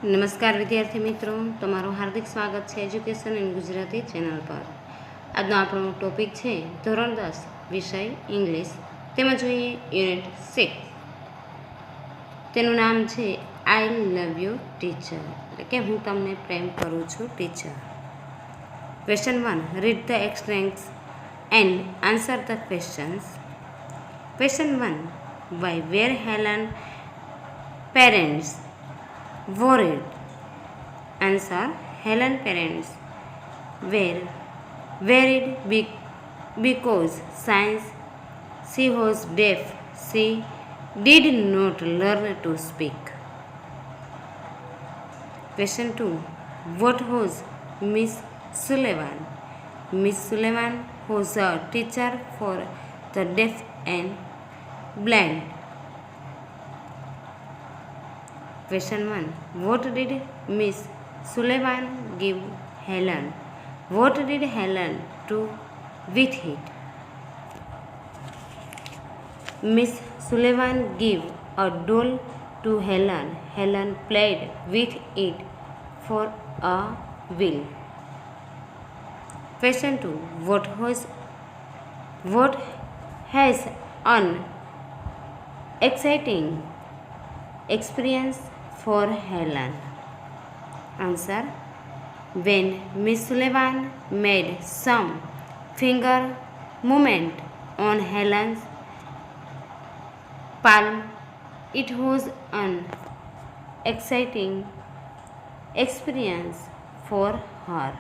નમસ્કાર વિદ્યાર્થી મિત્રો, તમારું હાર્દિક સ્વાગત છે એજ્યુકેશન ઇન ગુજરાતી ચેનલ પર. આજનો આપણો ટોપિક છે ધોરણ 10 વિષય ઇંગ્લિશ. તેમાં જોઈએ યુનિટ 6. તેનું નામ છે આઈ લવ યુ ટીચર, એટલે કે હું તમને પ્રેમ કરું છું teacher. Question 1. Read the extracts and answer the questions. Question 1. Why were Helen parents worried? Answer. Helen parents were worried because since she was deaf, she did not learn to speak. Question 2. What was Miss Sullivan? Miss Sullivan was a teacher for the deaf and blind. Question 1. What did Miss Sullivan give Helen? What did Helen do with it? Miss Sullivan gave a doll to Helen. Helen played with it for a while. Question 2. What has an exciting experience for Helen? Answer. When Miss Sullivan made some finger movement on Helen's palm, it was an exciting experience for her.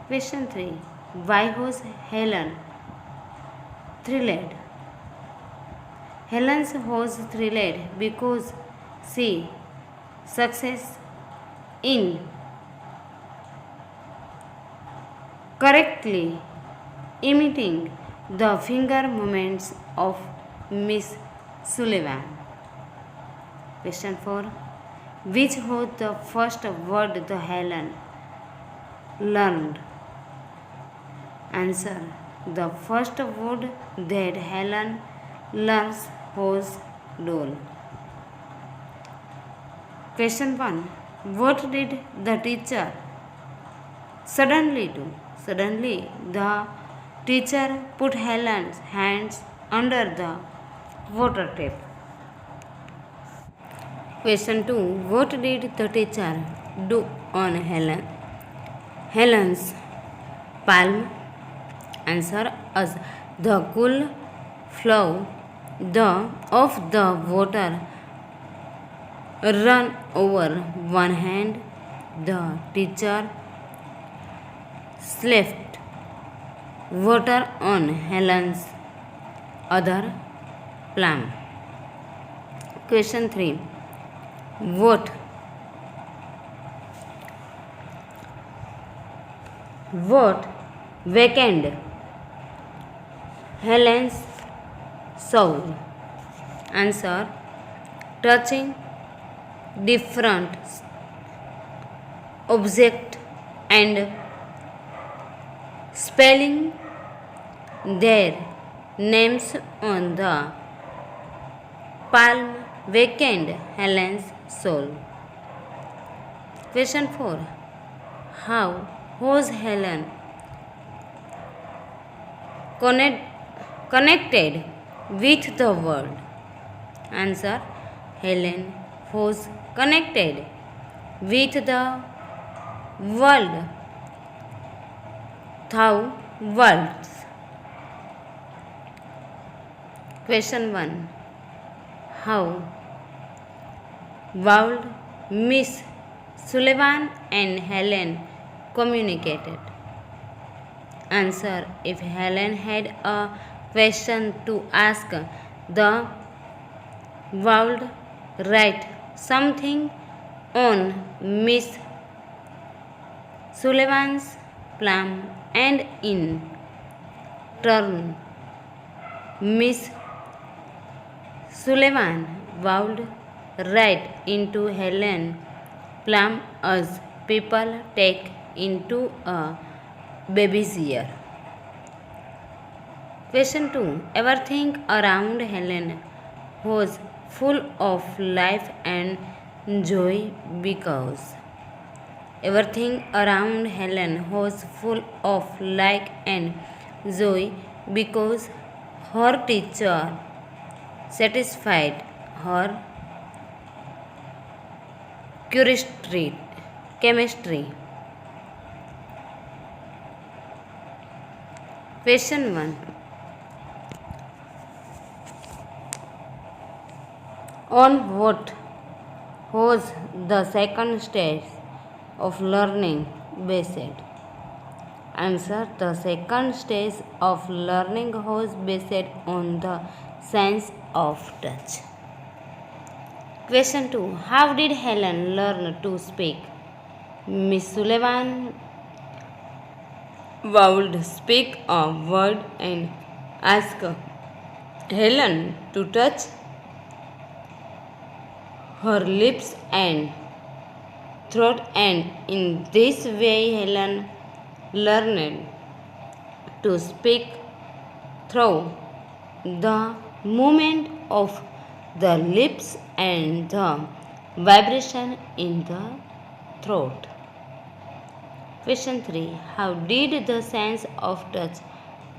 Question 3. Why was Helen thrilled? Helen was thrilled because she success in correctly imitating the finger movements of Miss Sullivan. Question 4. Which was the first word the Helen learned? Answer. The first word that Helen learns was doll. Question 1. What did the teacher suddenly do? Suddenly the teacher put Helen's hands under the water tap. Question 2. What did the teacher do on Helen's palm? Answer. As the cool flow of the water run over one hand, the teacher slapped water on Helen's other palm. Question 3. What wakened Helen's soul? Answer. Touching different objects and spelling their names on the palm wakened Helen's soul. Question 4. How was Helen connected with the world? Answer. Helen was connected with the world through words. Question 1. How would Miss Sullivan and Helen communicated? Answer. If Helen had a question to ask, the would write something on Miss Sullivan's palm, and in turn Miss Sullivan would write into Helen's palm as people take into a baby's ear. Question 2. Everything around Helen was full of life and joy because everything around Helen was full of light and joy because her teacher satisfied her chemistry. Question 1. On what was the second stage of learning based? Answer. The second stage of learning was based on the science of touch. Question 2. How did Helen learn to speak? Miss Sullivan would speak a word and ask Helen to touch her lips and throat, and in this way Helen learned to speak through the movement of the lips and the vibration in the throat. Question 3. How did the sense of touch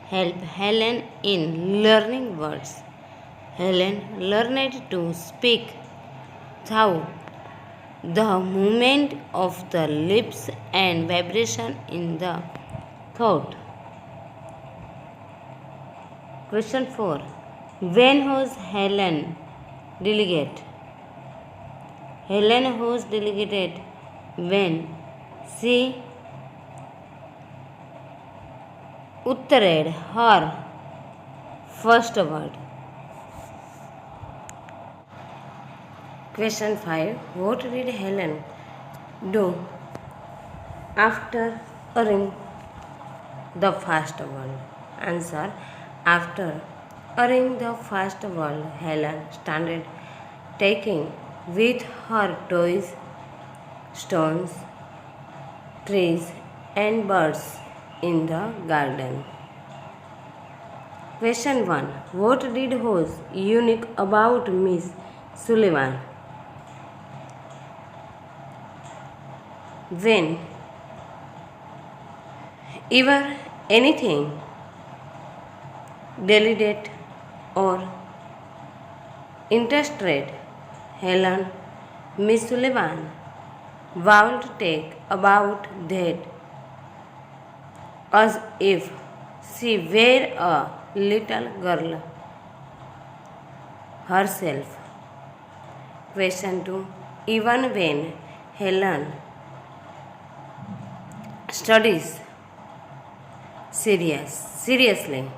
help Helen in learning words? Helen learned to speak through the movement of the lips and vibration in the throat. Question 4. When was Helen delegate? Helen was delegated when she uttered her first word. Question 5. What did Helen do after uttering the first word? Answer. After uttering the first word, Helen started taking with her toys, stones, trees, and birds in the garden. Question 1. What did was unique about Miss Sullivan? When ever anything delicate or interested Helen, Miss Sullivan would take about that as if she were a little girl herself. Question 2. Even when Helen studies seriously.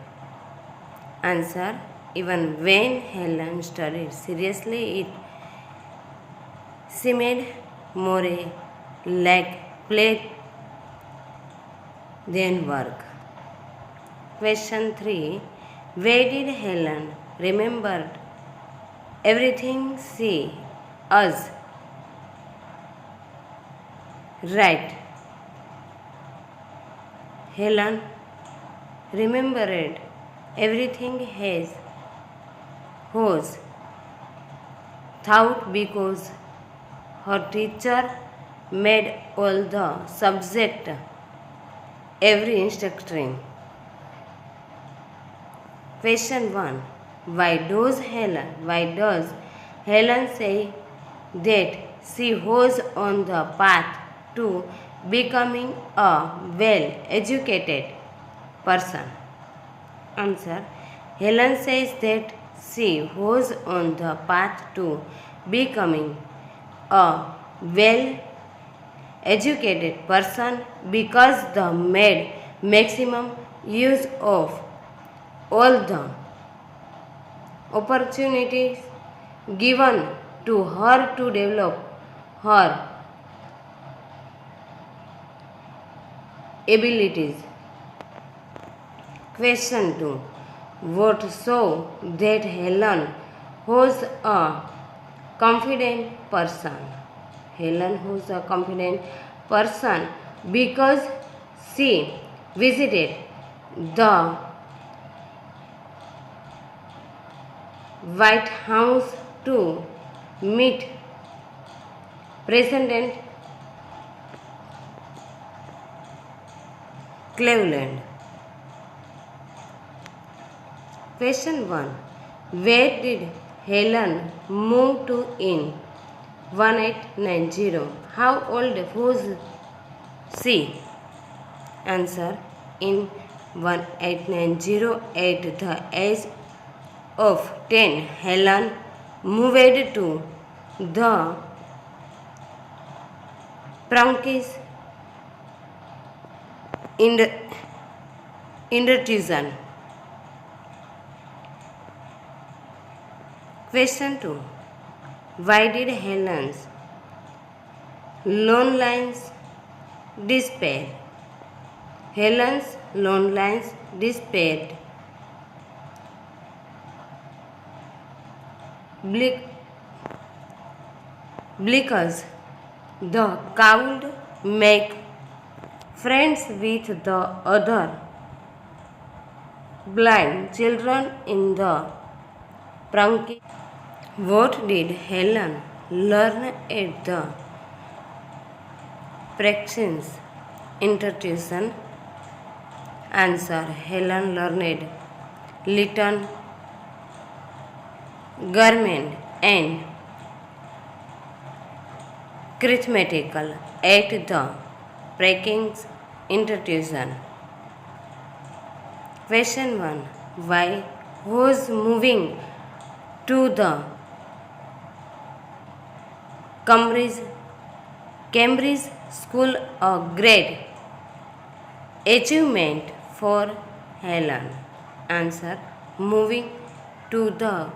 Answer. Even when Helen studied seriously, she made more like play than work. Question 3. Where did Helen remember everything she was right? Helen remembered everything as was thought because her teacher made all the subject every instructing. Question 1. Why does Helen say that she was on the path to becoming a well-educated person? Answer. Helen says that she was on the path to becoming a well-educated person because they made maximum use of all the opportunities given to her to develop her abilities. Question 2. What show that Helen was a confident person? Helen was a confident person because she visited the White House to meet Present tense, Cleveland. Question 1. Where did Helen move to in 1890? How old was she? Answer. In 1890, at the age of 10, Helen moved to the Prankish Indonesian. Question 2. Why did Helen's loneliness despair? Helen's loneliness despaired because the could make friends with the other blind children in the Prankish. What did Helen learn at the Praxis institution? Answer. Helen learned Little Garment and arithmetical at the Praxis institution. Question 1. Why was moving to the Cambridge School a great achievement for Helen? Answer. Moving to the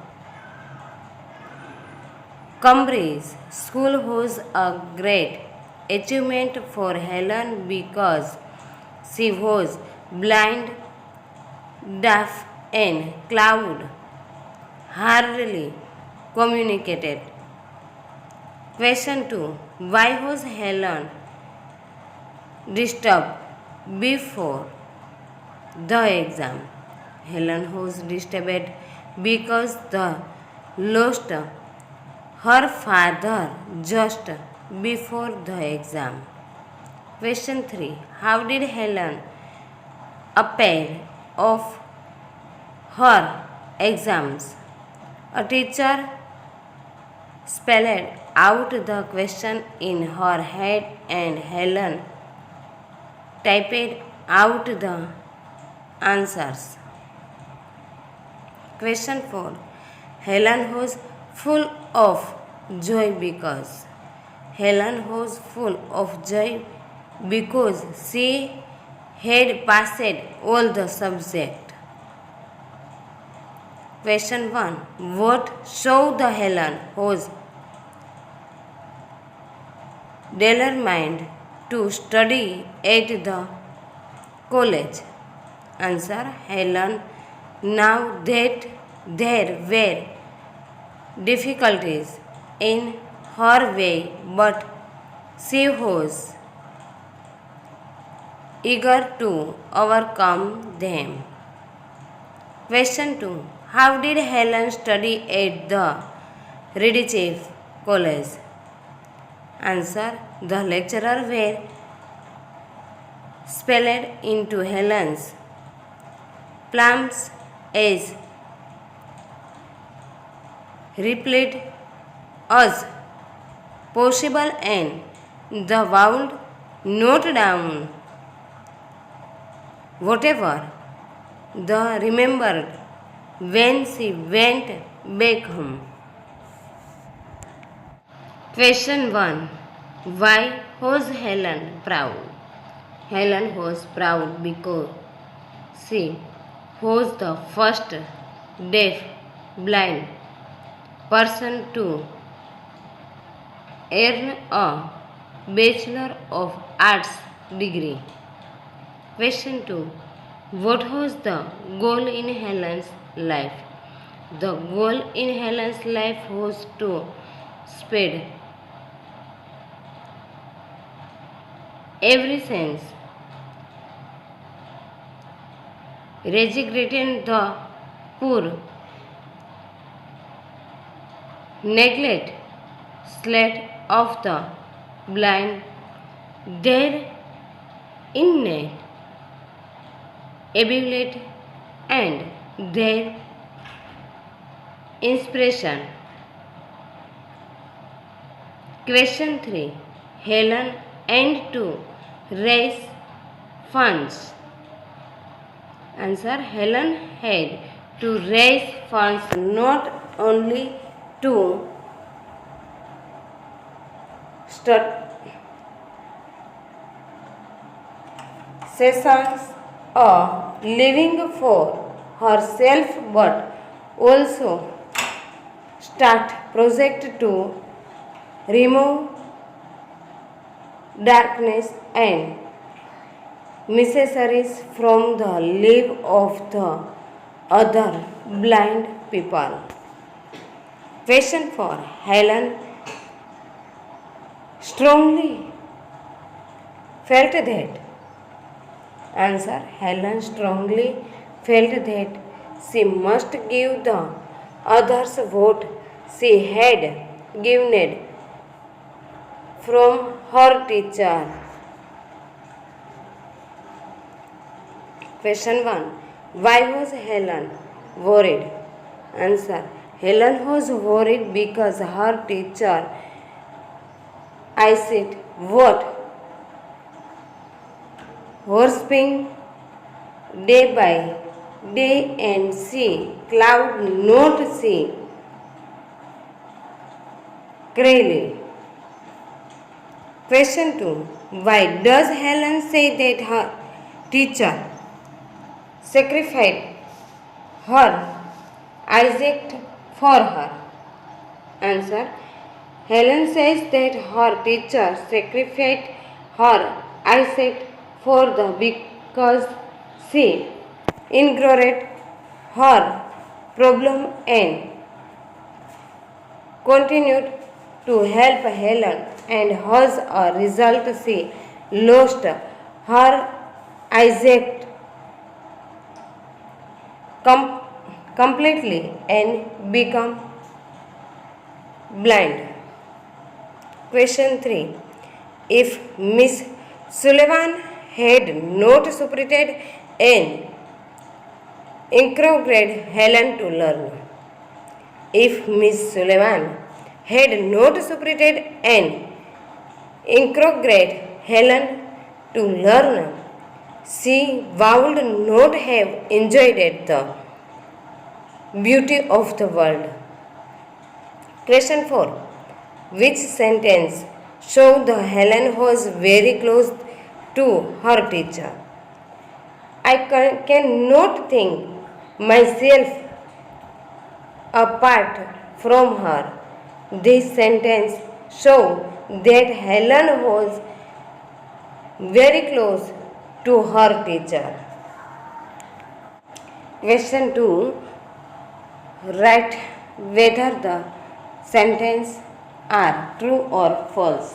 Cambridge School was a great achievement for Helen because she was blind, deaf, and could hardly communicated. Question 2. Why was Helen disturbed before the exam? Helen was disturbed because the lost her father just before the exam. Question 3. How did Helen appear of her exams? A teacher spelled out the question in her head and Helen typed out the answers. Question 4. Helen was full of joy because Helen was full of joy because she had passed all the subjects. Question 1. What showed the Helen was determined to study at the college? Answer. Helen knew that there were difficulties in her way, but she was eager to overcome them. Question 2. How did Helen study at the Redchief College? Answer. The lecturer were spelled into Helen's palms as replied as possible and the vowel note down whatever the remembered when she went back home. Question 1. Why was Helen proud? Helen was proud because she was the first deaf blind person to earn a Bachelor of Arts degree. Question 2. What was the goal in Helen's life? The goal in Helen's life was to spread every sense, rejuvenating the poor, neglect, slight of the blind, their innate ability and their inspiration. Question 3. Helen and to raise funds. Answer. Helen had to raise funds not only to start sessions a living for herself but also start project to remove darkness and miseries from the life of the other blind people. Question 4. Helen strongly felt that. Answer. Helen strongly felt that she must give the others what she had given from her teacher. Question 1. Why was Helen worried? Answer. Helen was worried because her teacher asked what worshipping day by day and she cloud not see clearly. Question 2. Why does Helen say that her teacher sacrificed her Isaac for her? Answer. Helen says that her teacher sacrificed her Isaac for the because she ignored her problem and continued to help Helen, and as a result she lost her Isaac completely and become blind. Question 3. If Miss Sullivan had not supported and encouraged Helen to learn. If Miss Sullivan had not supported and encouraged Helen to learn, she would not have enjoyed the beauty of the world. Question 4. Which sentence shows that Helen was very close to her teacher? I cannot think myself apart from her. This sentence shows that Helen was very close to her teacher. Question 2. Write whether the sentences are true or false.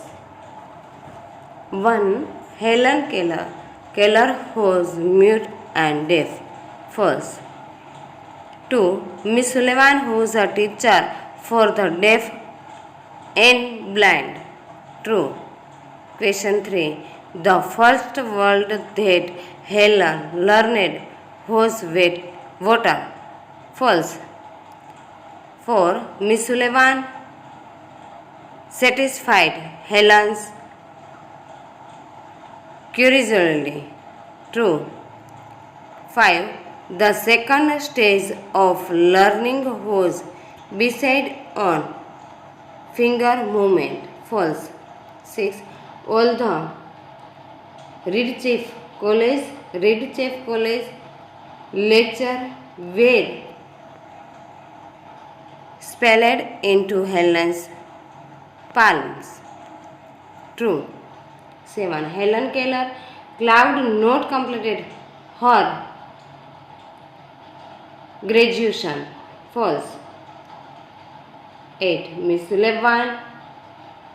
1. Helen Keller was mute and deaf. False. 2. Miss Sullivan was a teacher for the deaf and blind. True. Question 3. The first word that Helen learned was water. False. 4. Miss Sullivan satisfied Helen's curiosity. True. 5. The second stage of learning was based on finger movement. False. 6. All the Redchef College lecture were spelled into Helen's palms. True. 7. Helen Keller Cloud not completed her graduation. False. 8. Miss Sullivan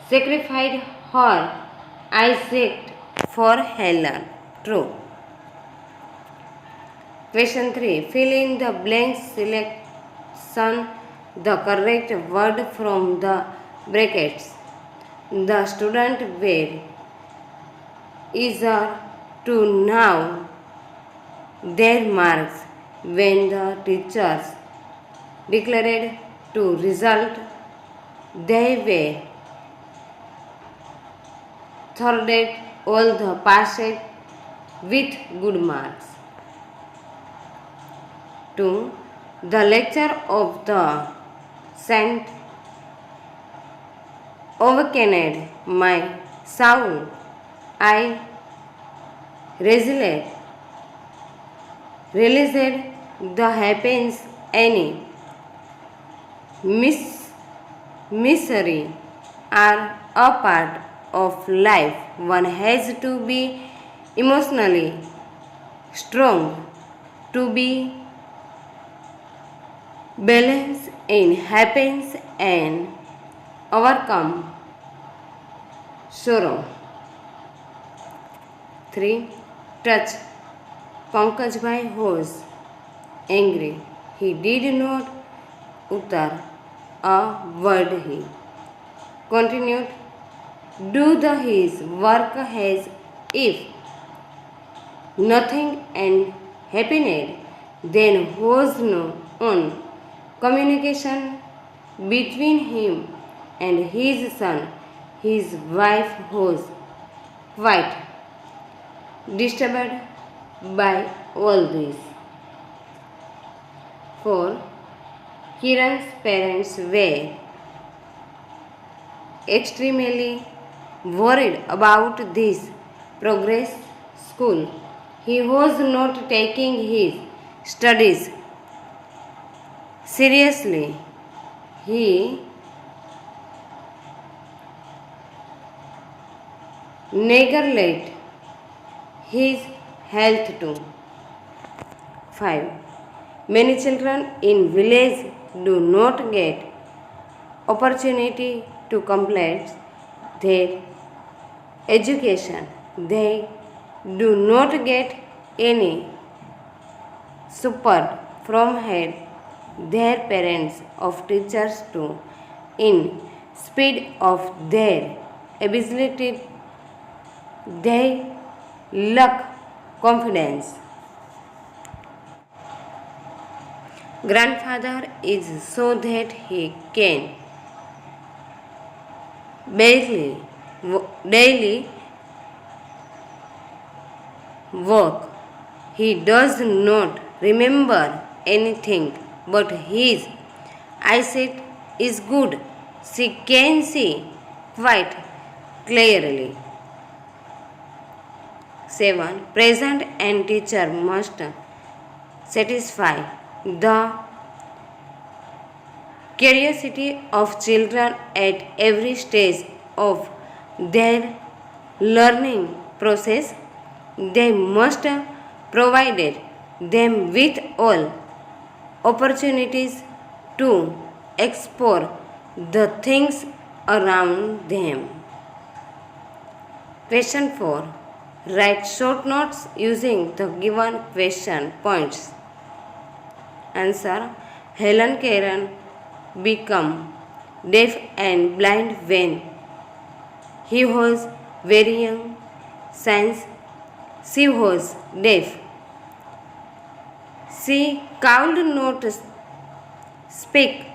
sacrificed her Isaac for Helen. True. Question 3. Fill in the blanks. Selection the correct word from the brackets. the student were eager to know their marks when the teachers declared to result. They were third all the passed with good marks. 2. The lecture of the Saint awakened my soul. I realized the happens any misery are a part of life. One has to be emotionally strong to be balanced in happiness and overcome sorrow. 3. Touch. Pankajbhai was angry. He did not utter a word. He continued do his work as if nothing and happened. Then was no on communication between him and his son. His wife was quite disturbed by all this. 4. Kiran's parents were extremely worried about this progress school. He was not taking his studies seriously. He neglected his health too. 5. Many children in village do not get opportunity to complete their education. They do not get any support from their parents of teachers to in speed of their ability. They lack confidence. Grandfather is so that he can daily work. He does not remember anything, but his eyesight is good. She can see quite clearly. 7. Present and teacher must satisfy the curiosity of children at every stage of their learning process. They must provide them with all opportunities to explore the things around them. Question 4. Write short notes using the given question points. Answer. Helen Keller became deaf and blind when he was very young. Since she was deaf, she could not speak.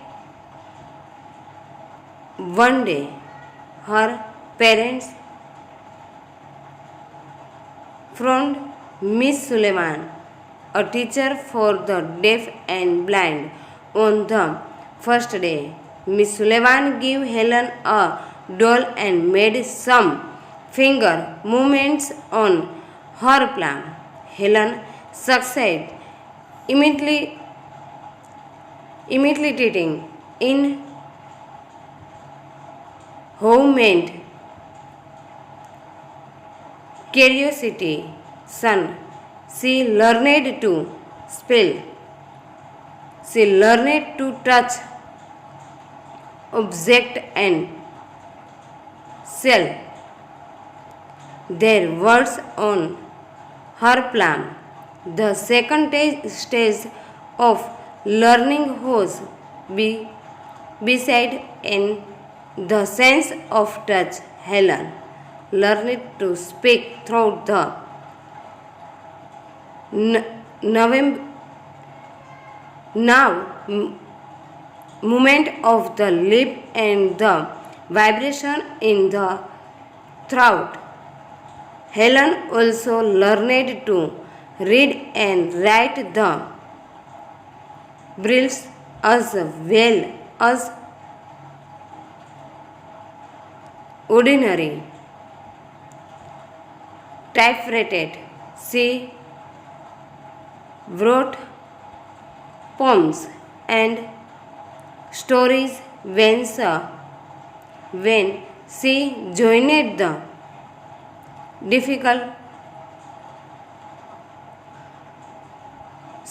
One day, her parents found Miss Sullivan, a teacher for the deaf and blind. On the first day, Miss Sullivan gave Helen a doll and made some finger movements on her palm. Helen succeeded imitating in movement. Curiosity. Son. She learned to spell. She learned to touch object and shell their words on her palm. The second stage of learning was beside an the sense of touch. Helen learned to speak through the movement of the lip and the vibration in the throat. Helen also learned to read and write the braille as well as ordinary typewritten. She wrote poems and stories when she joined the difficult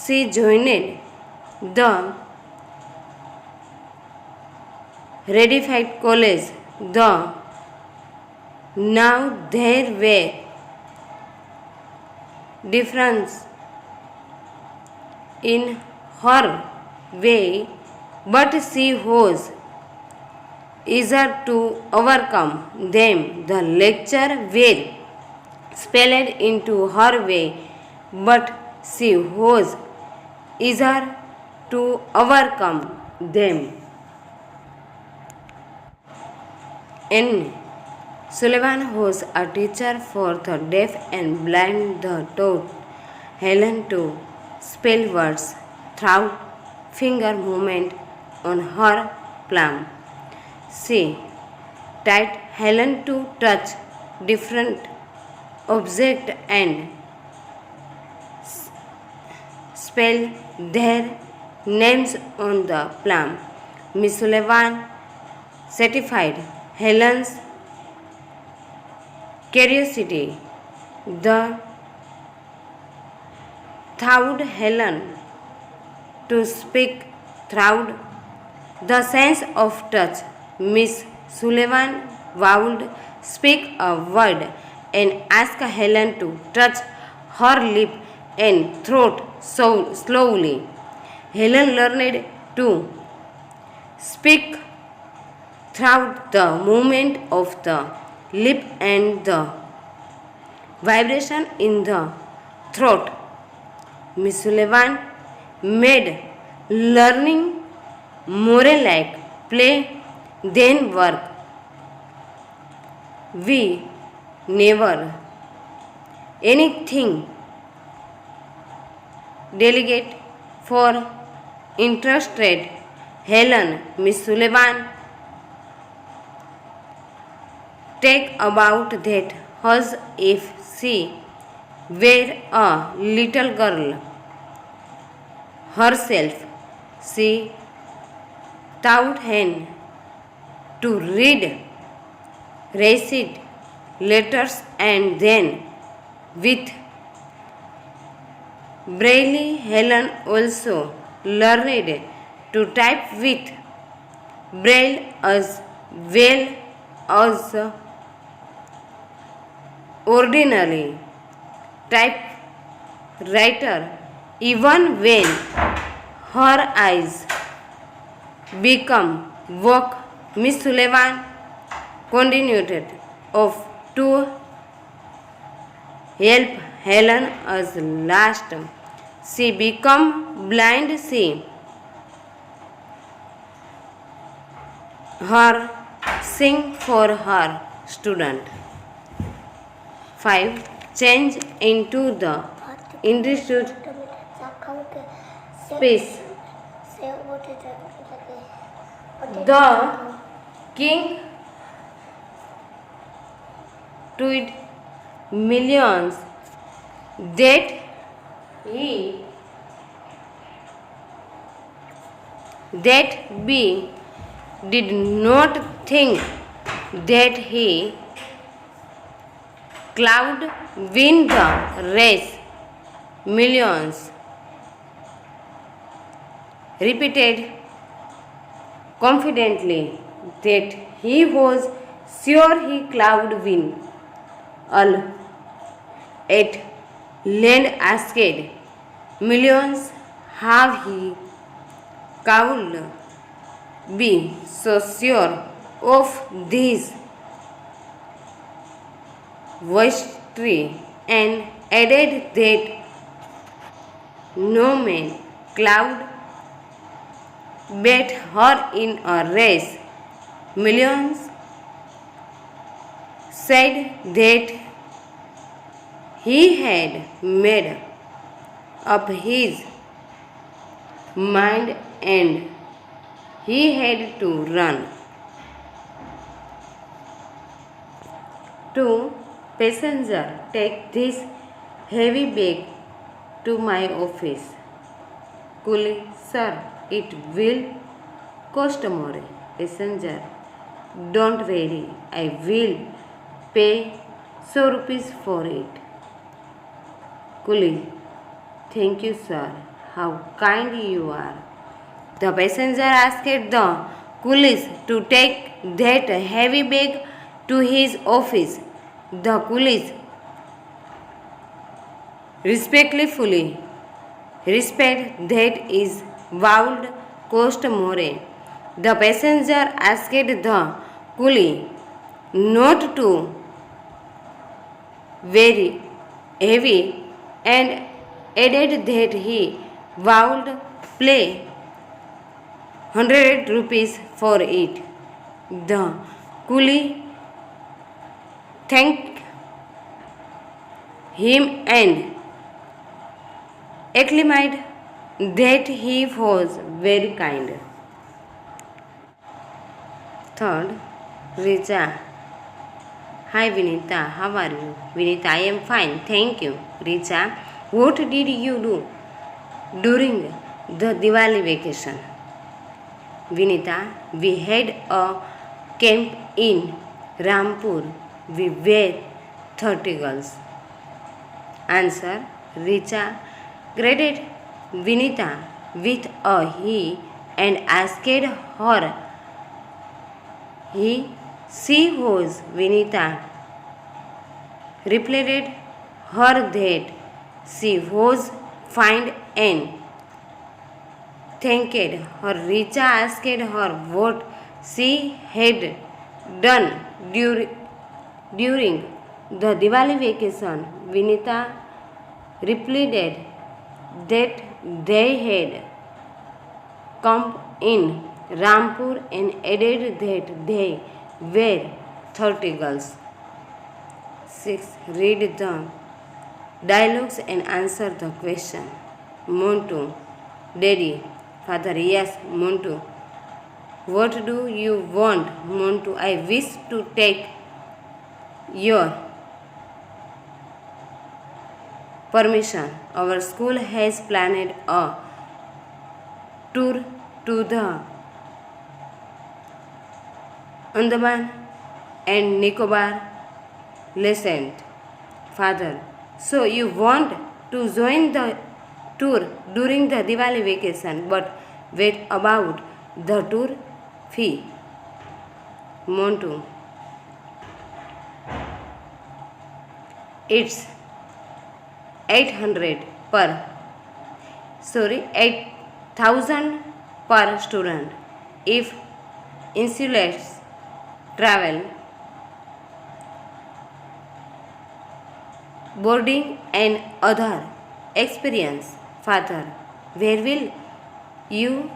she joined the Redified College. Now there were difference in her way, but she was eager to overcome them. The lecture were spelled into her way, but she was eager to overcome them. N. Sullivan was a teacher for the deaf and blind. He taught Helen to spell words through finger movement on her palm. She taught Helen to touch different objects and spell their names on the palm. Miss Sullivan satisfied Helen's curiosity. Taught Helen to speak through the sense of touch. Miss Sullivan would speak a word and ask Helen to touch her lip and throat so slowly. Helen learned to speak through the movement of the lip and the vibration in the throat. Miss Sullivan made learning more like play than work. We never anything delegate for interested Helen. Miss Sullivan take about that as if she were a little girl herself. She taught Hen to read, recite letters, and then with Braille. Helen also learned to type with Braille as well as ordinary typewriter. Even when her eyes become weak, Miss Sullivan continued to help Helen as last she became blind. She her sing for her student. 5. Change into the institute space. The king tweeted millions that we did not think that he could win the race. Millions repeated confidently that he was sure he could win. All at land asked millions how he could be so sure. of these vestry and added that no man cloud bet her in a race. Millions said that he had made up his mind and he had to run. 2. Passenger, take this heavy bag to my office. Coolie, sir, it will cost more. Passenger, don't worry, I will pay 100 rupees for it. Coolie, thank you, sir. How kind you are. The passenger asked the coolies to take that heavy bag to his office. The coolies respectfully respect that is would cost more. The passenger asked the coolie not to very heavy and added that he would pay 100 rupees for it. The coolie thanked him and acclaimed that he was very kind. 3rd, Richa. Hi Vinita, how are you? Vinita, I am fine, thank you. Richa, what did you do during the Diwali vacation? Vinita, we had a camp in Rampur. We were 30 girls. Answer, Richa greeted Vinita with a he and asked her she was. Vinita replied her that she was fine and thanked her. Richa asked her what she had done during the Diwali vacation. Vinita replied that they had camped in Rampur and added that they were 30 girls. 6. Read the dialogues and answer the question. Montu, Daddy. Father, yes, Montu. What do you want, Montu? I wish to take your permission. Our school has planned a tour to the Andaman and Nicobar Islands. Father, so you want to join the tour during the Diwali vacation, but what about the tour fee? Montu, it's 800 per 8,000 per student. If insulates travel, boarding and other experience. Father, where will you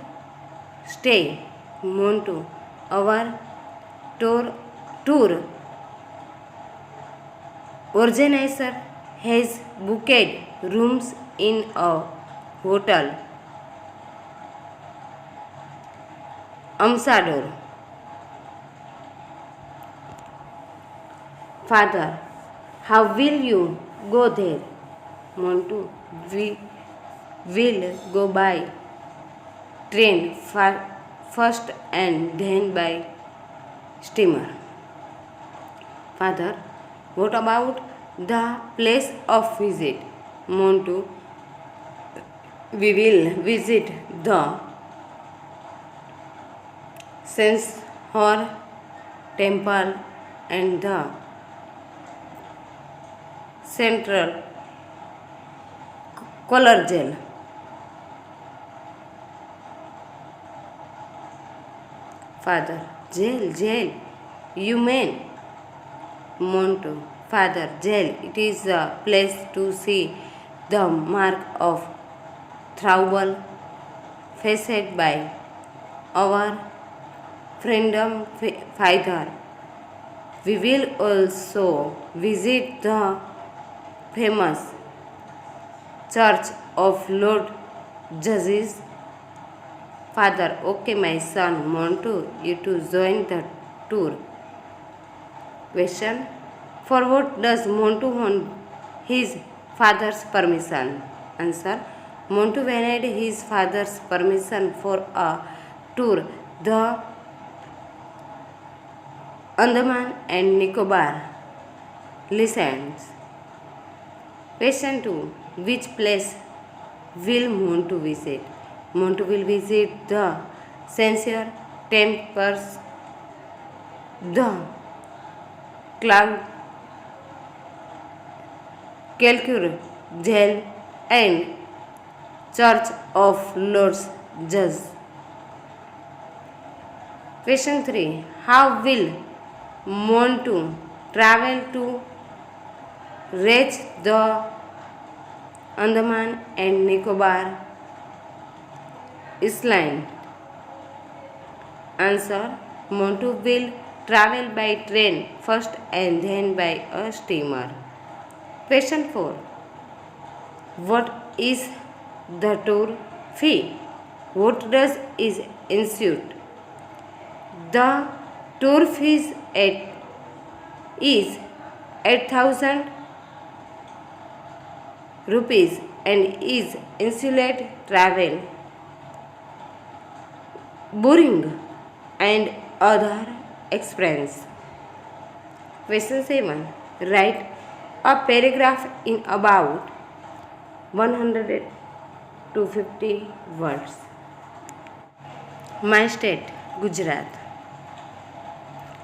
stay? Montu, our tour organizer has booked rooms in a hotel Amsador. Father, how will you go there? Montu, we will go by train first and then by steamer. Father, what about the place of visit? Montu, we will visit the Sensor temple and the Central Color Gel. Father. Jail, jail. You mean? Montu. Father. Jail. It is a place to see the mark of trouble faced by our freedom fighter. We will also visit the famous Church of Lord Jesus. Father. Okay, my son Montu, you to join the tour. Question. For what does Montu want his father's permission? Answer. Montu wanted his father's permission for a tour the Andaman and Nicobar. Listens. Question 2. Which place will Montu visit? Montu will visit the Censer temples, the Cloud Calcure Jail, and Church of Lord's Judge. Question 3. How will Montu travel to reach the Andaman and Nicobar Island? Answer. Montu will travel by train first and then by a steamer. Question 4. What is the tour fee? What does is ensued? The tour fees is 8,000 rupees and is insulate travel, boarding and other expense. Question 7. Write a paragraph in about 100 to 50 words. My state, Gujarat.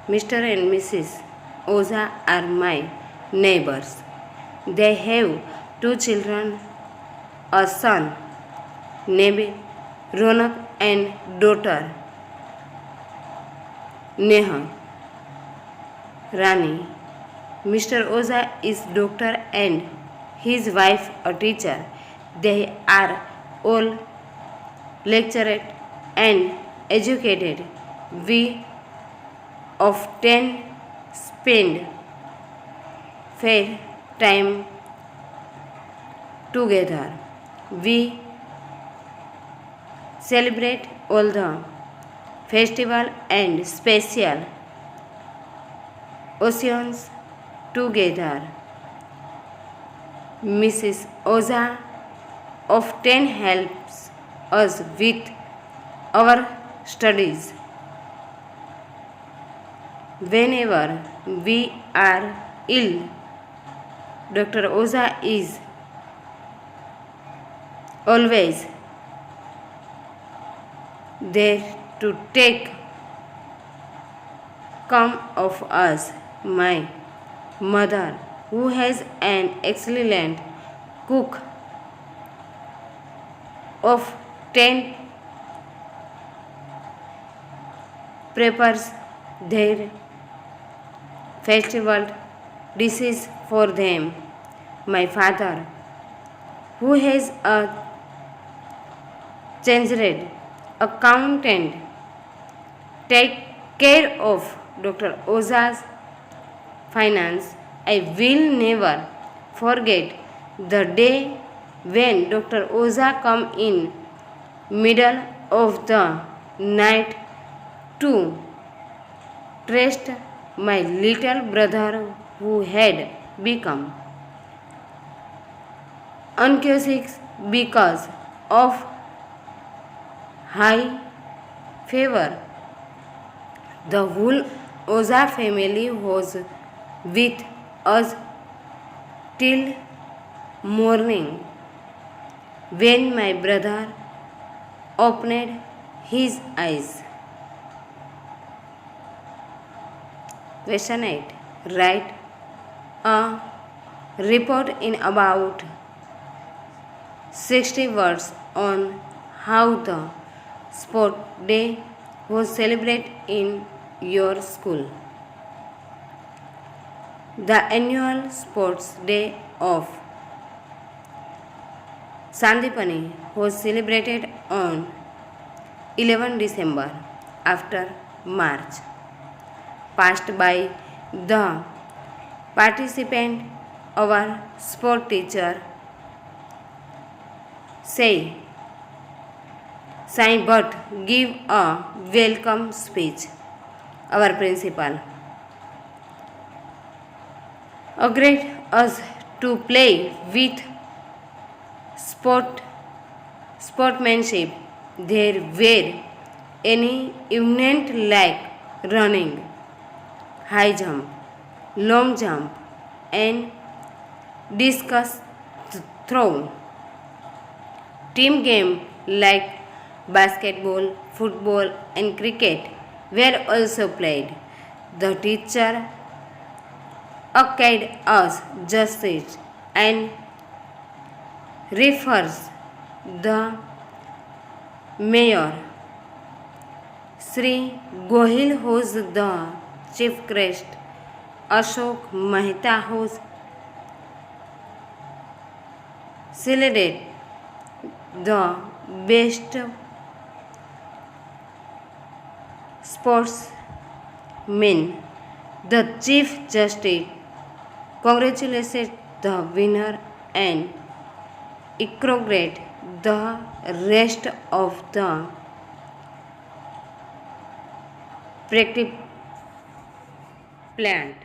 Mr. and Mrs. Oza are my neighbors. They have 2 children, a son named Ronak and daughter Neha Rani. Mr. Oza is doctor and his wife a teacher. They are all lectured and educated. We often spend fair time together. We celebrate all the festival and special occasions together. Mrs. Oza often helps us with our studies. Whenever we are ill, Dr. Oza is always there to take care of us. My mother, who has an excellent cook, of 10 prepares their festival dishes for them. My father, who has a chartered accountant, take care of Dr. Oza's finance. I will never forget the day when Dr. Oza come in middle of the night to trust my little brother who had become unconscious because of high fever. The whole Oza family was with us till morning, when my brother opened his eyes. Question 8. Write a report in about 60 words on how the sport day was celebrated in your school? The annual sports day of Sandipani was celebrated on 11 December after March, passed by the participant. Our sport teacher say, Sai but give a welcome speech. Our principal agreed us to play with sportsmanship. There were any event like running, high jump, long jump, and discus throw. Team game like basketball, football, and cricket were also played. The teacher accorded us justice and refers the mayor, Sri Gohil, who's the chief guest, Ashok Mehta, who's selected the best sportsman. The chief justice congratulated the winner and encouraged the rest of the practice plant.